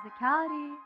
physicality.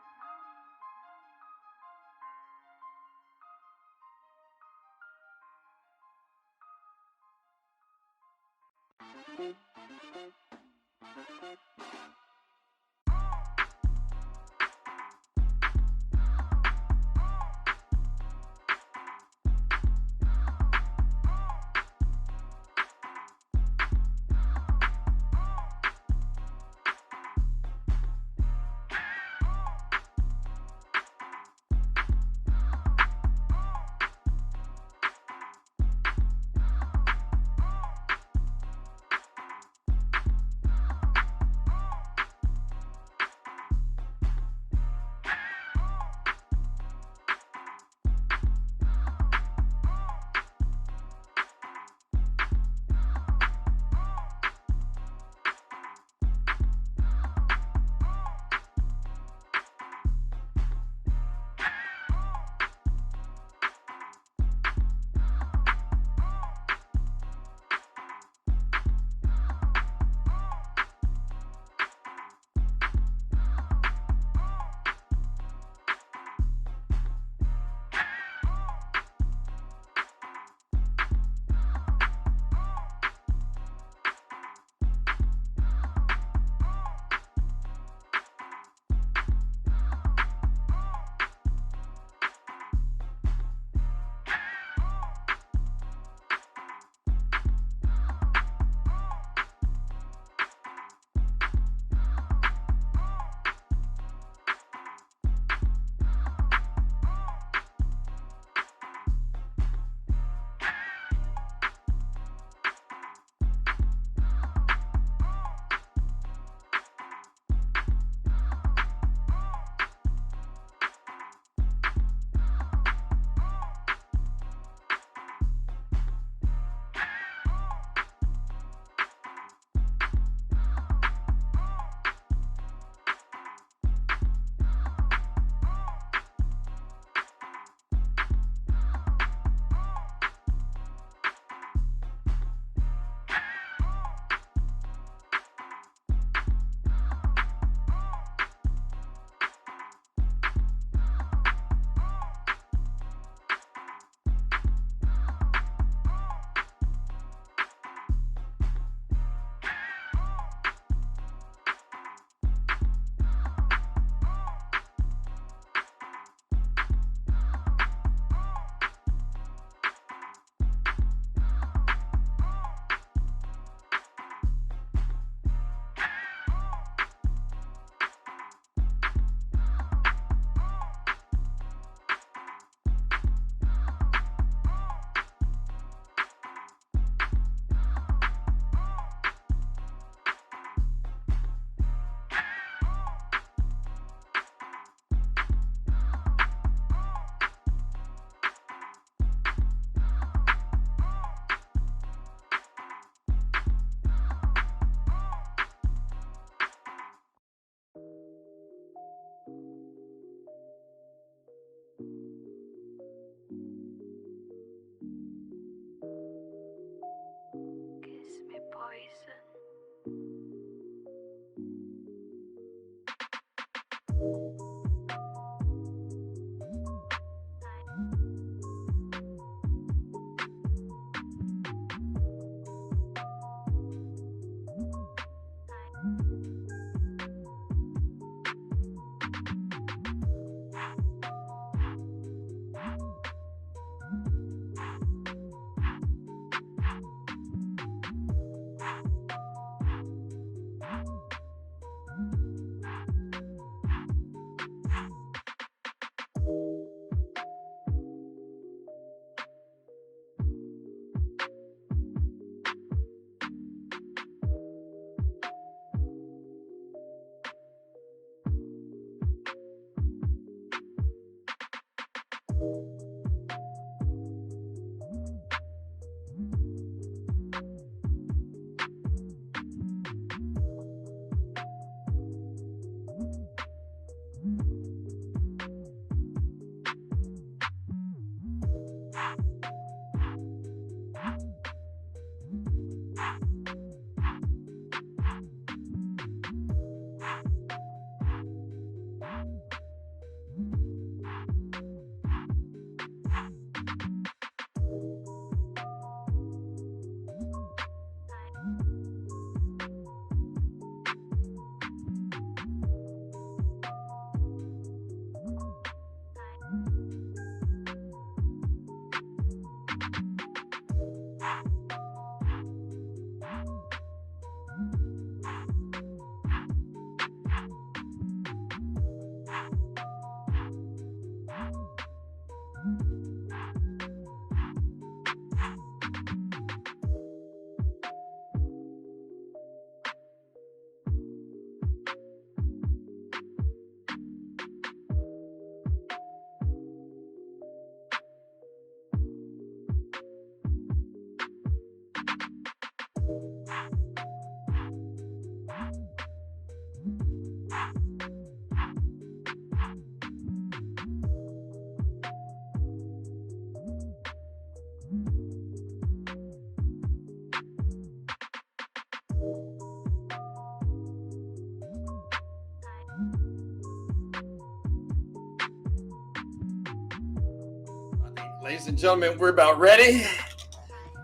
Ladies and gentlemen, we're about ready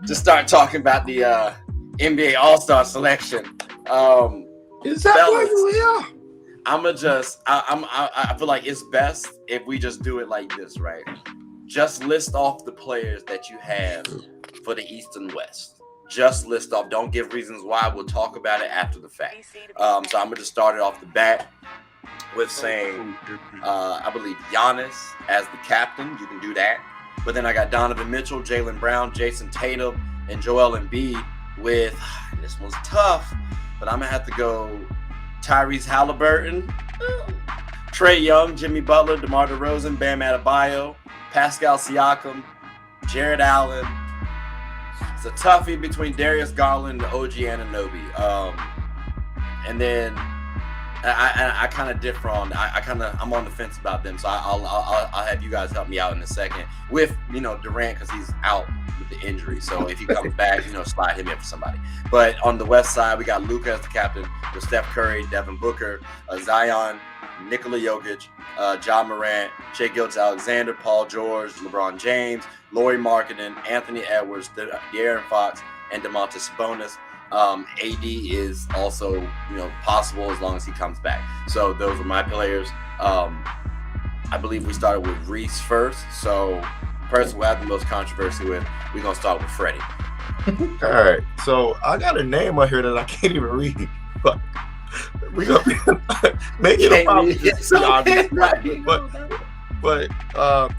to start talking about the NBA All-Star selection. Is that why you here? I feel like it's best if we just do it like this, right? Just list off the players that you have for the East and West. Just list off. Don't give reasons why. We'll talk about it after the fact. So I'm going to start it off the bat with saying, I believe Giannis as the captain. You can do that. But then I got Donovan Mitchell, Jaylen Brown, Jason Tatum, and Joel Embiid with, this one's tough, but I'm going to have to go Tyrese Halliburton, Trae Young, Jimmy Butler, DeMar DeRozan, Bam Adebayo, Pascal Siakam, Jared Allen. It's a toughie between Darius Garland and OG Anunoby. And then I kind of differ on. I'm on the fence about them, so I'll have you guys help me out in a second with Durant because he's out with the injury. So if he comes back, slide him in for somebody. But on the West side, we got Luka as the captain with Steph Curry, Devin Booker, Zion, Nikola Jokic, Ja Morant, Shai Gilgeous-Alexander, Paul George, LeBron James, Lauri Markkanen, Anthony Edwards, De'Aaron Fox, and Domantas Sabonis. AD is also, possible as long as he comes back. So those are my players. I believe we started with Reese first. So the person we have the most controversy with, we're going to start with Freddie. All right. So I got a name on here that I can't even read. But we're going to make it a problem. But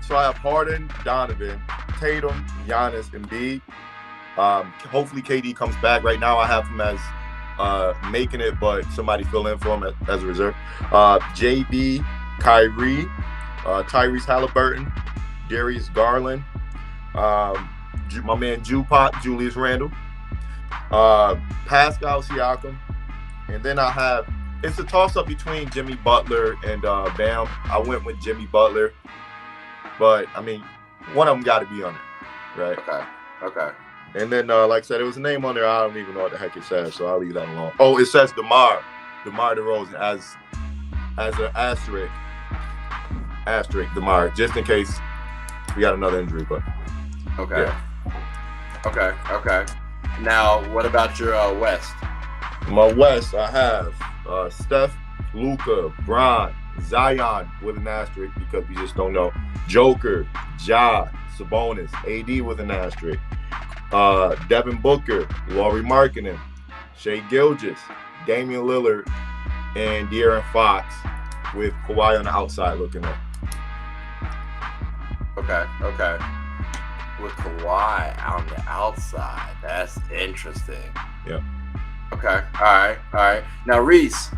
so I have Harden, Donovan, Tatum, Giannis, Embiid. Hopefully KD comes back. Right now I have him as making it, but somebody fill in for him as a reserve. JB, Kyrie, Tyrese Halliburton, Darius Garland, my man Julius Randle, Pascal Siakam, and then I have, it's a toss-up between Jimmy Butler and Bam. I went with Jimmy Butler, but I mean, one of them got to be on it, right? Okay. And then, like I said, there was a name on there. I don't even know what the heck it says, so I'll leave that alone. Oh, it says DeMar DeRozan as an asterisk DeMar, just in case we got another injury. But okay, yeah. Okay. Now, what about your West? My West, I have Steph, Luka, Bron, Zion with an asterisk because we just don't know. Joker, Ja, Sabonis, AD with an asterisk. Devin Booker, Lauri Markkanen, Shai Gilgeous, Damian Lillard, and De'Aaron Fox with Kawhi on the outside looking up. Okay. With Kawhi on the outside. That's interesting. Yeah. Okay. All right. Now, Reese,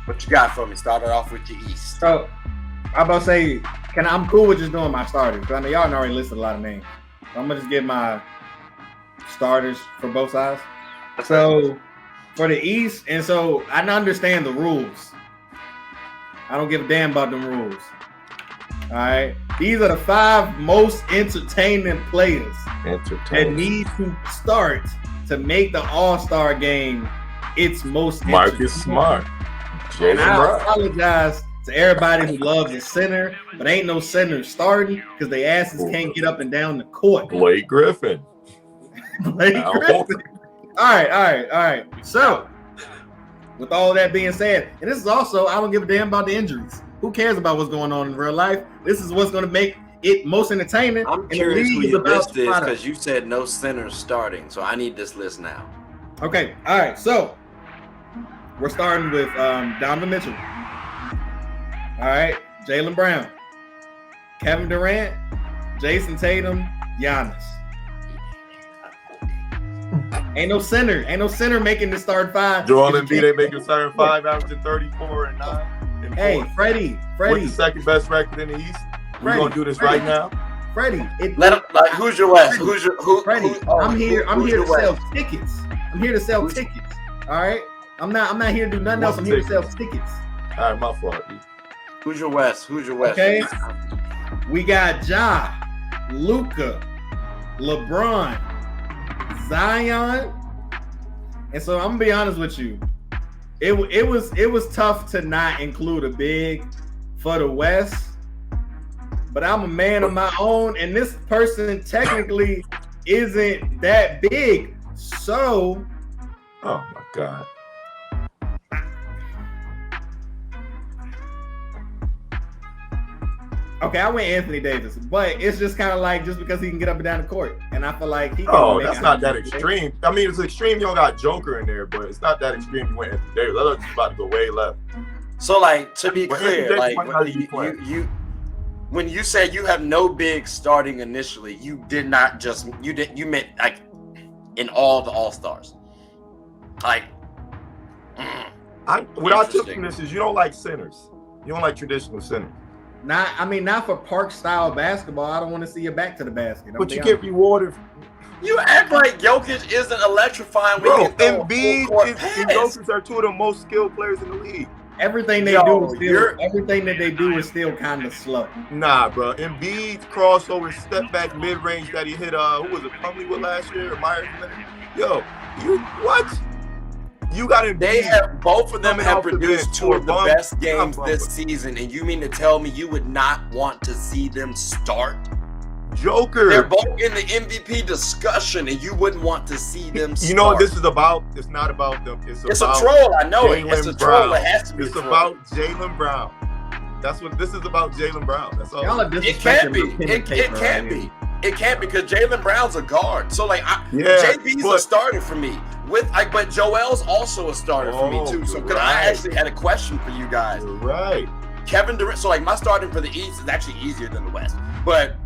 what you got for me? Start it off with your East. So, I'm about to say, I'm cool with just doing my starters, because I know y'all already listed a lot of names. So I'm going to just give my starters for both sides. So for the East, and so I understand the rules. I don't give a damn about them rules. All right. These are the 5 most entertaining players that need to start to make the All-Star game its most Marcus Smart. And I apologize to everybody who loves a center, but ain't no center starting because their asses can't get up and down the court. Blake Griffin. All right. So, with all that being said, and this is also, I don't give a damn about the injuries. Who cares about what's going on in real life? This is what's going to make it most entertaining. I'm curious who your list is because you said no centers starting, so I need this list now. Okay, all right. So, we're starting with Donovan Mitchell. All right, Jaylen Brown, Kevin Durant, Jason Tatum, Giannis. Ain't no center making the start 5. Joel Embiid ain't making starting 5, averaging 34 and 9. Hey, Freddie. With the second best record in the East. We're gonna do this right now. Freddie, who's your West? Freddie, I'm here to sell tickets. I'm here to sell tickets. All right. I'm not here to do nothing else. I'm here to sell tickets. All right, my fault. Who's your West? Okay. We got Ja, Luka, LeBron, Zion, and so I'm gonna be honest with you. It was tough to not include a big for the West, but I'm a man of my own, and this person technically isn't that big. So, oh my God. Okay, I went Anthony Davis, but it's just kind of like just because he can get up and down the court, and I feel like he. Oh, that's not that extreme. I mean, it's extreme. You don't got Joker in there, but it's not that extreme. You went Anthony Davis. I thought you was about to go way left. So, like, to be clear, like when you said you have no big starting initially, you did not just you meant like in all the All-Stars. Like, what I took from this is you don't like centers. You don't like traditional centers. Not for park style basketball. I don't want to see your back to the basket. But you get rewarded. You act like Jokic isn't electrifying. Bro, Embiid and Jokic are two of the most skilled players in the league. Everything that they do is still kind of slow. Nah, bro. Embiid's crossover, step back, mid range that he hit. Who was it? Plumlee with last year or Myers? Yo, you what? You got Embiid. They have both of them have produced two of the best games this season, and you mean to tell me you would not want to see them start? Joker. They're both in the MVP discussion, and you wouldn't want to see them start. You know what this is about? It's not about them. It's about a troll. I know it. It's a troll. Brown. It has to be. It's about Jaylen Brown. That's what this is about. Jaylen Brown. That's all. It can't be. It can't be. It can't because Jaylen Brown's a guard. So like, JB's a starter for me. But Joel's also a starter for me too. So I actually had a question for you guys. You're right. Kevin Durant. So like my starting for the East is actually easier than the West. But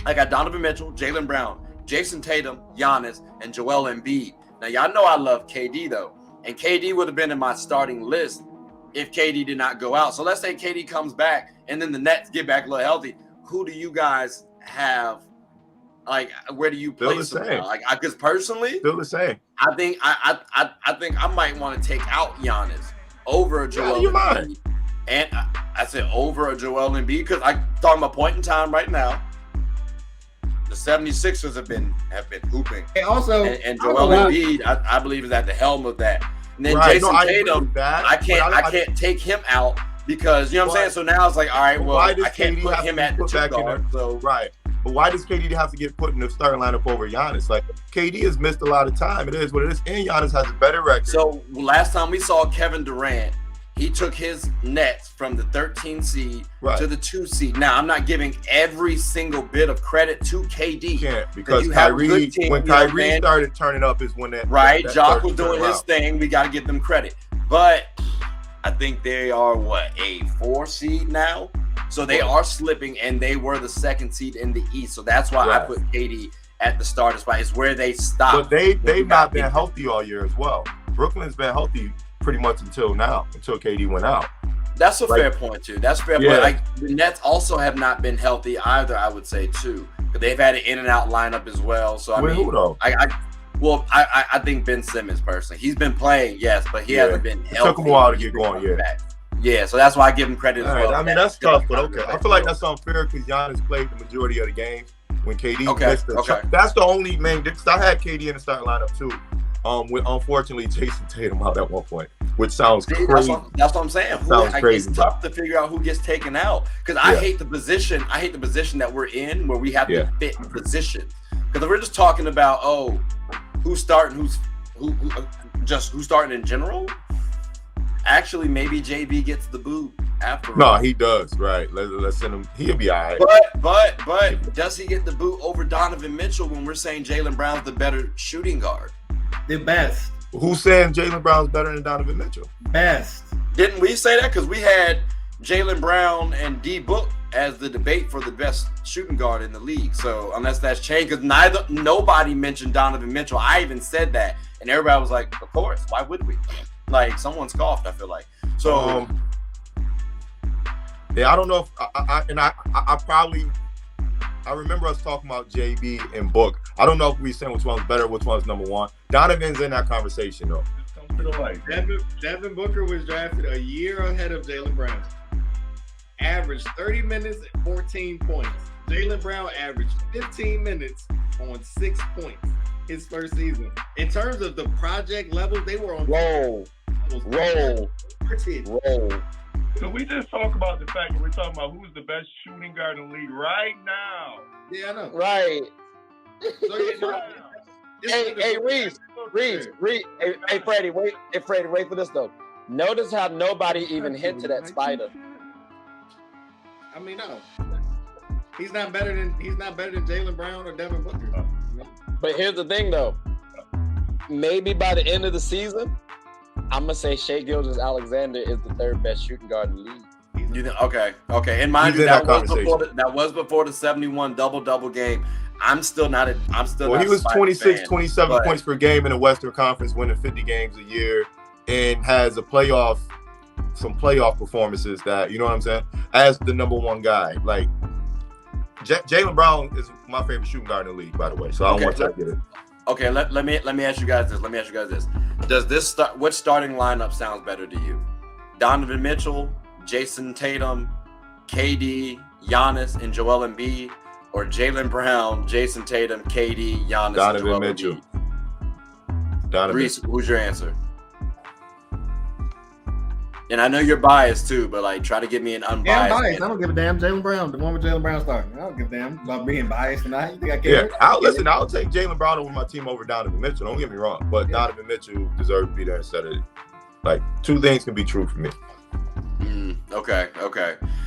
I got Donovan Mitchell, Jaylen Brown, Jason Tatum, Giannis, and Joel Embiid. Now y'all know I love KD though, and KD would have been in my starting list if KD did not go out. So let's say KD comes back, and then the Nets get back a little healthy. Who do you guys have? Like, where do you place them? Like, because personally, still the same. I think I might want to take out Giannis over Joel Embiid. And I said over a Joel Embiid because I'm talking about point in time right now. The 76ers have been hooping. And also, and Joel Embiid, I believe, is at the helm of that. And then Jason Tatum, I can't take him out because you know what I'm saying. So now it's like, all right, well, I can't put him at the two guard. So right. But why does KD have to get put in the starting lineup over Giannis? Like, KD has missed a lot of time. It is what it is. And Giannis has a better record. So last time we saw Kevin Durant, he took his Nets from the 13 seed to the 2 seed. Now, I'm not giving every single bit of credit to KD. You can't, because when Kyrie started turning up is when that... Right, Jock was doing his thing. We got to give them credit. But I think they are, a 4 seed now? So they are slipping, and they were the 2nd seed in the East. So that's why I put KD at the starter spot. It's where they stopped. But they've not been healthy all year as well. Brooklyn's been healthy pretty much until KD went out. That's a fair point, too. That's a fair point. Like, the Nets also have not been healthy either, I would say, too. But they've had an in-and-out lineup as well. So, I mean, who though? I think Ben Simmons, personally. He's been playing, yes, but he hasn't been healthy. It took him a while to get going, Yeah, so that's why I give him credit as well. I mean, that's tough, but okay. I feel like that's unfair because Giannis played the majority of the games when KD missed it. That's the only main difference. I had KD in the starting lineup, too. With unfortunately Jason Tatum out at one point, which sounds crazy. That's what I'm saying. Sounds crazy. It's tough to figure out who gets taken out because I hate the position. I hate the position that we're in where we have to fit position. Because if we're just talking about who's starting, who's starting in general. Actually, maybe JB gets the boot after. No, he does. Right. Let's send him. He'll be all right. But does he get the boot over Donovan Mitchell when we're saying Jaylen Brown's the better shooting guard? The best. Who's saying Jaylen Brown's better than Donovan Mitchell? Best. Didn't we say that? Because we had Jaylen Brown and D Book as the debate for the best shooting guard in the league. So unless that's changed, because nobody mentioned Donovan Mitchell. I even said that, and everybody was like, "Of course, why would we?" Like someone scoffed. I feel like so. I don't know if I remember us talking about JB and Book. I don't know if we saying which one's better, which one's number one. Donovan's in that conversation though. Devin Booker was drafted a year ahead of Jaylen Brown. Averaged 30 minutes and 14 points. Jaylen Brown averaged 15 minutes on 6 points his first season. In terms of the project level, they were on roll. Can we just talk about the fact that we're talking about who's the best shooting guard in the league right now? Yeah, I know. Right. So, Hey, Reese. Hey, Freddie, wait. Hey, Freddie, wait for this though. Notice how nobody even hinted at Spider. I mean, no. He's not better than Jaylen Brown or Devin Booker. But here's the thing though. Maybe by the end of the season, I'm gonna say Shai Gilgeous-Alexander is the third best shooting guard in the league. You know, okay. And mind you, that was before the 71 double game. I'm still not. Well, he was 26, 27 points per game in the Western Conference, winning 50 games a year, and has some playoff performances that, you know what I'm saying, as the number one guy. Like, Jaylen Brown is my favorite shooting guard in the league, by the way. So I don't want you to get it. Okay, let me ask you guys this. Does this which starting lineup sounds better to you? Donovan Mitchell, Jason Tatum, KD, Giannis, and Joel Embiid, or Jaylen Brown, Jason Tatum, KD, Giannis, Donovan and Joel Mitchell. Embiid? Donovan. Reese, who's your answer? And I know you're biased too, but like, try to give me an unbiased. Yeah, I'm biased. I don't give a damn. Jaylen Brown, the one with Jaylen Brown starting. I don't give a damn about being biased or not. You think I care? Yeah, I'll take Jaylen Brown over my team over Donovan Mitchell. Don't get me wrong, but Donovan Mitchell deserves to be there instead of, like, two things can be true for me. Okay.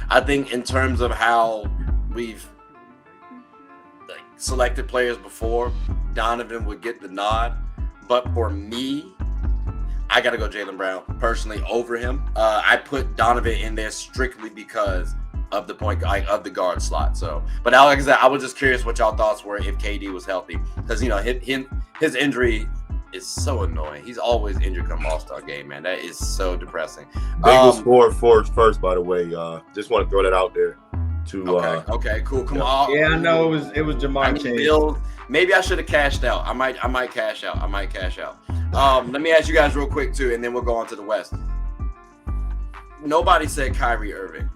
I think in terms of how we've selected players before, Donovan would get the nod, but for me, I got to go Jaylen Brown personally over him. I put Donovan in there strictly because of the of the guard slot. So, but like I said, I was just curious what y'all thoughts were if KD was healthy, because, you know, his injury is so annoying. He's always injured come All-Star game, man. That is so depressing. Bengals scored first, by the way. Just want to throw that out there. Okay, cool. Come on. Yeah, I know it was Jamar Chase. Maybe I should have cashed out. I might cash out. Let me ask you guys real quick too, and then we'll go on to the West. Nobody said Kyrie Irving,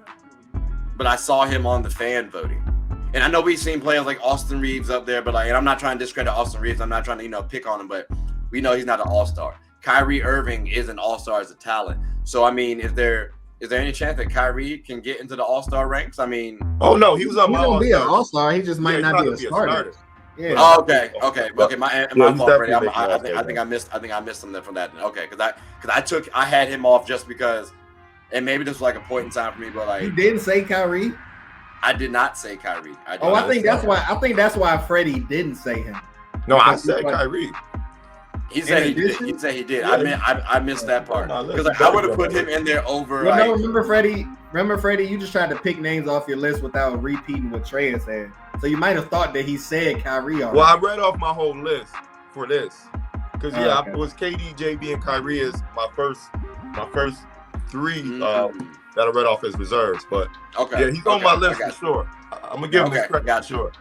but I saw him on the fan voting. And I know we've seen players like Austin Reeves up there, but and I'm not trying to discredit Austin Reeves. I'm not trying to, pick on him, but we know he's not an all-star. Kyrie Irving is an all-star as a talent. So, I mean, is there any chance that Kyrie can get into the all-star ranks? I mean, oh no, he was on my all-star. Be an all-star. He just might not be a starter. Yeah. Oh, okay. My fault, Freddie. I think I missed something from that. Okay, because I had him off just because, and maybe this was like a point in time for me, but like, you didn't say Kyrie. I did not say Kyrie. I think that's why Freddie didn't say him. No, I said Kyrie. He said he did. Yeah. I missed that part because I would have put him in there over. Well, no, remember Freddie. You just tried to pick names off your list without repeating what Trey had said. So you might have thought that he said Kyrie already. Well, I read off my whole list for this because it was KD, JB, and Kyrie as my first three that I read off as reserves. But yeah, he's on my list for sure. I'm gonna give him his credit for sure.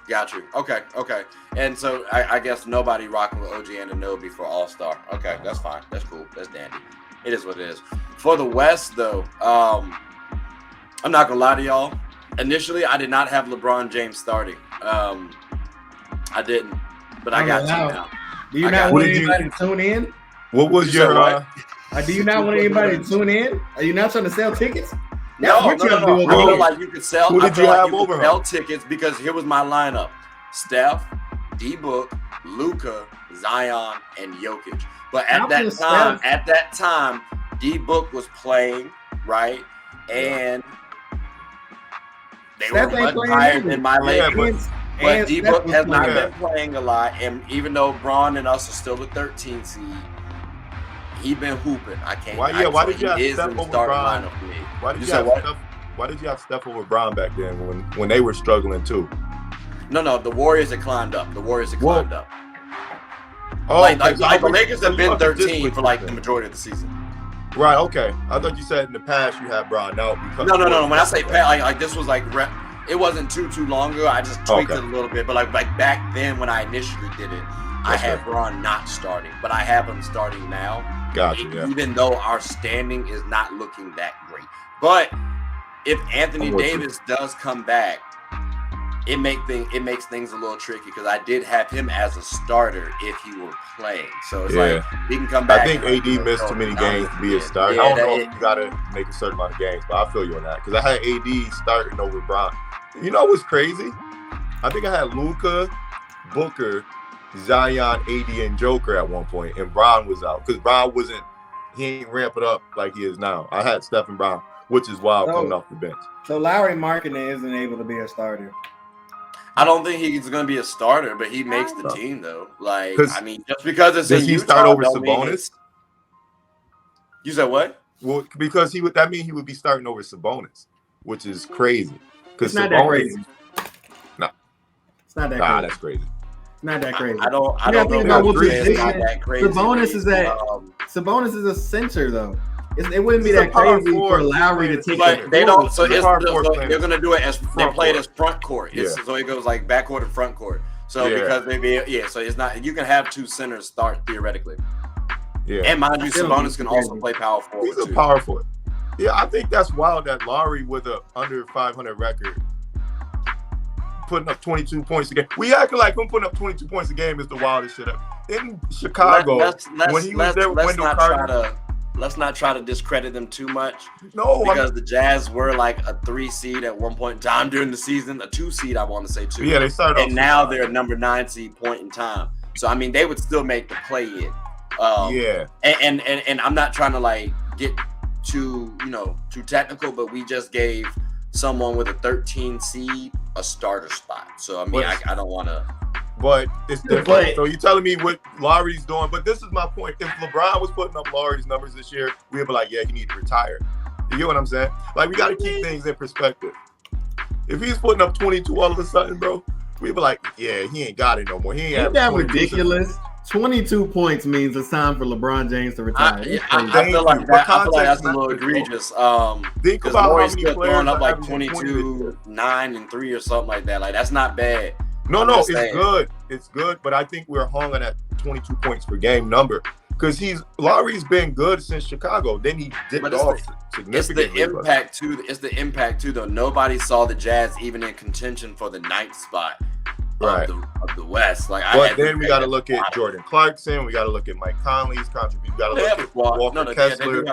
Got you. Okay. And so I guess nobody rocking with OG Anunoby for All-Star. Okay, that's fine. That's cool. That's dandy. It is what it is. For the West, though, I'm not gonna lie to y'all. Initially, I did not have LeBron James starting. I didn't, but I got you now. Do you not want anybody to tune in? What was your? Do you not want anybody to tune in? Are you not trying to sell tickets? No. I feel like you could sell. Who did you have over him? Sell tickets because here was my lineup: Steph, D-Book, Luka, Zion, and Jokic. But at that time, D-Book was playing, right, and they were much higher than my Lakers. But D-Book has not been playing a lot, and even though Braun and us are still the 13th seed, he been hooping. I can't. Why did you have Steph over Braun? Why did you have Steph over Braun back then when they were struggling too? No, the Warriors had climbed up. Oh, like the Lakers have been 13 for like the majority of the season. Right. Okay. I thought you said in the past you had Braun. No. No. When I say past, like this was like it wasn't too long ago. I just tweaked it a little bit. But like back then when I initially did it, I had Braun not starting, but I have him starting now. Gotcha. Even though our standing is not looking that great, but if Anthony Davis does come back, it makes things a little tricky because I did have him as a starter if he were playing. So it's like he can come back. I think AD missed too many games to be a starter. I don't know if you gotta make a certain amount of games, but I feel you on that because I had AD starting over Bron. You know what's crazy? I think I had Luka, Booker, Zion, AD, and Joker at one point, and Bron was out because Bron he ain't ramping up like he is now. I had Steph and Bron, which is wild coming off the bench. So Lauri Markkanen isn't able to be a starter. I don't think he's going to be a starter, but he makes the team though. Like, I mean, just because it's does he Utah, start over Sabonis? You said what? Well, because that means he would be starting over Sabonis, which is crazy. Because not that crazy. No, it's not that crazy. That's crazy. It's not that crazy. I don't think know about what it's not that crazy. Sabonis is a center though. It wouldn't be that crazy for Lowry to take. But they don't. So they're going to do it as they play it as front court. So it goes like back court and front court. So because so it's not. You can have two centers start theoretically. Yeah. And mind you, Sabonis can also play power forward. He's a power forward. Yeah, I think that's wild that Lowry with a under 500 record putting up 22 points a game. We acting like him putting up 22 points a game is the wildest shit ever. In Chicago, when he was there with Wendell Carter. Let's not try to discredit them too much. No, because the Jazz were like a 3 seed at one point in time during the season, a 2 seed, I want to say too. Yeah, they started off. And now they're a number 9 seed point in time. So I mean, they would still make the play in. And I'm not trying to like get too technical, but we just gave someone with a 13 seed a starter spot. So I mean, I don't want to. But it's different. So you're telling me what Lowry's doing. But this is my point. If LeBron was putting up Lowry's numbers this year, we'd be like, yeah, he needs to retire. You get what I'm saying? Like, we got to keep things in perspective. If he's putting up 22 all of a sudden, bro, we'd be like, yeah, he ain't got it no more. He ain't that ridiculous? 22 points means it's time for LeBron James to retire. I feel like that's a little egregious. Think about how many players throwing up like 22, 9, and 3 or something like that. Like, that's not bad. No, it's good. It's good, but I think we're hung on that 22 points per game number because Lowry's been good since Chicago. Then he dipped off significantly. It's the impact too, though. Nobody saw the Jazz even in contention for the 9th spot of the West. But then we got to look at Jordan Clarkson. We got to look at Mike Conley's contribution. We got to look at Walker Kessler.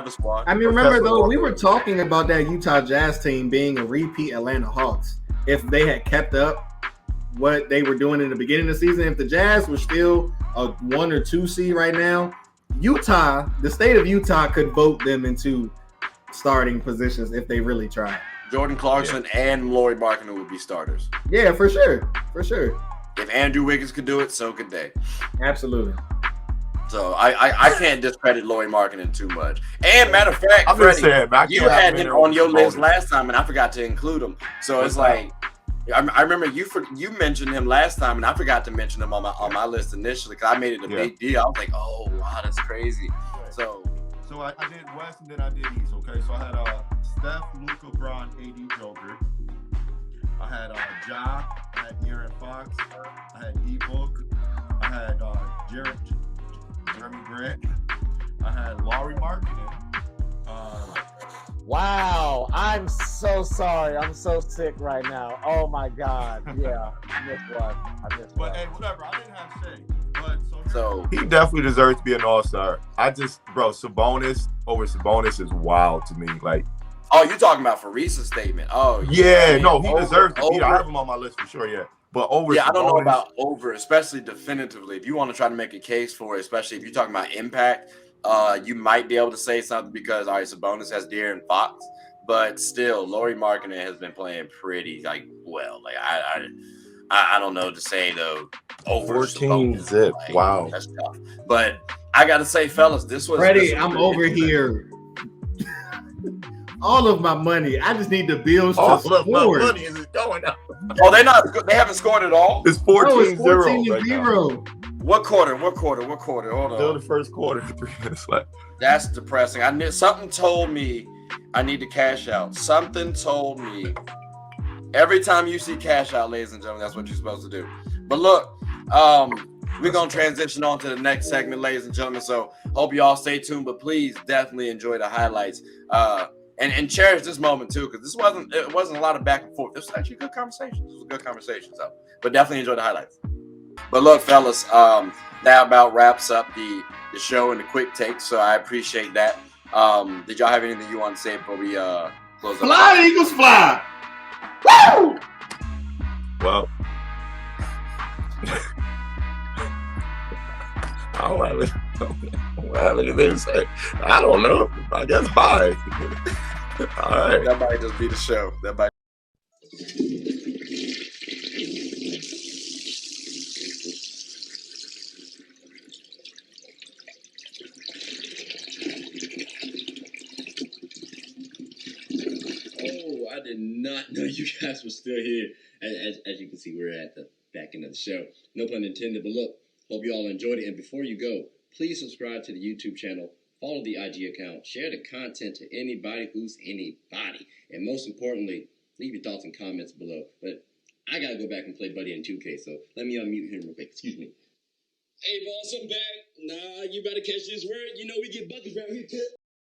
I mean, remember though, we were talking about that Utah Jazz team being a repeat Atlanta Hawks if they had kept up what they were doing in the beginning of the season. If the Jazz were still a 1 or 2 seed right now, the state of Utah could vote them into starting positions if they really tried. Jordan Clarkson and Lauri Markkanen would be starters. Yeah, for sure. If Andrew Wiggins could do it, so could they. Absolutely. So I can't discredit Lauri Markkanen too much. And matter of fact, I'm Freddie, saying, you had him on your list last time, and I forgot to include him. So it's like. I remember you mentioned him last time, and I forgot to mention him on my list initially because I made it a big deal. I was like, "Oh wow, that's crazy." So I did West and then I did East. Okay, so I had Steph, Luka, Bron, AD, Joker. I had Ja. I had De'Aaron Fox. I had D-Book. I had Jeremy Grant. I had Lauri Markkanen. Wow, I'm so sorry. I'm so sick right now. Oh my God. Yeah, I missed one. But hey, whatever. I didn't have Shea. So he definitely deserves to be an all-star. Sabonis over Sabonis is wild to me. Like, oh, you talking about Farisa's statement? Oh, yeah. No, he deserves to be. I have him on my list for sure. Yeah. But over, I don't know about over, especially definitively. If you want to try to make a case for it, especially if you're talking about impact. You might be able to say something because Sabonis has De'Aaron Fox, but still, Lauri Markkanen has been playing pretty well. Like I don't know to say though. Over 14 Sabonis, zip. Wow, that's tough. But I gotta say, fellas, this was Freddie. I'm over here. All of my money. I just need the bills to score. My money is going up. Oh, they haven't scored at all. It's 14-0. 0. What quarter? Hold on. Still the first quarter. 3 minutes left. That's depressing. Something told me I need to cash out. Something told me every time you see cash out, ladies and gentlemen, that's what you're supposed to do. But look, we're gonna transition on to the next segment, ladies and gentlemen. So hope you all stay tuned, but please definitely enjoy the highlights. and cherish this moment too, because it wasn't a lot of back and forth. This was actually a good conversation. This was a good conversation. So, but definitely enjoy the highlights. But look, fellas, that about wraps up the show and the quick takes. So I appreciate that. Did y'all have anything you want to say before we close up? Fly, Eagles, fly! Woo! Well, I don't have anything to say. I don't know. I guess bye. All right. That might just be the show. That might. Oh, I did not know you guys were still here. As you can see, we're at the back end of the show. No pun intended, but look, hope you all enjoyed it. And before you go, please subscribe to the YouTube channel, follow the IG account, share the content to anybody who's anybody. And most importantly, leave your thoughts and comments below. But I got to go back and play Buddy in 2K, so let me unmute him real quick. Excuse me. Hey, boss, I'm back. Nah, you better catch this word. You know we get buckets around here, too.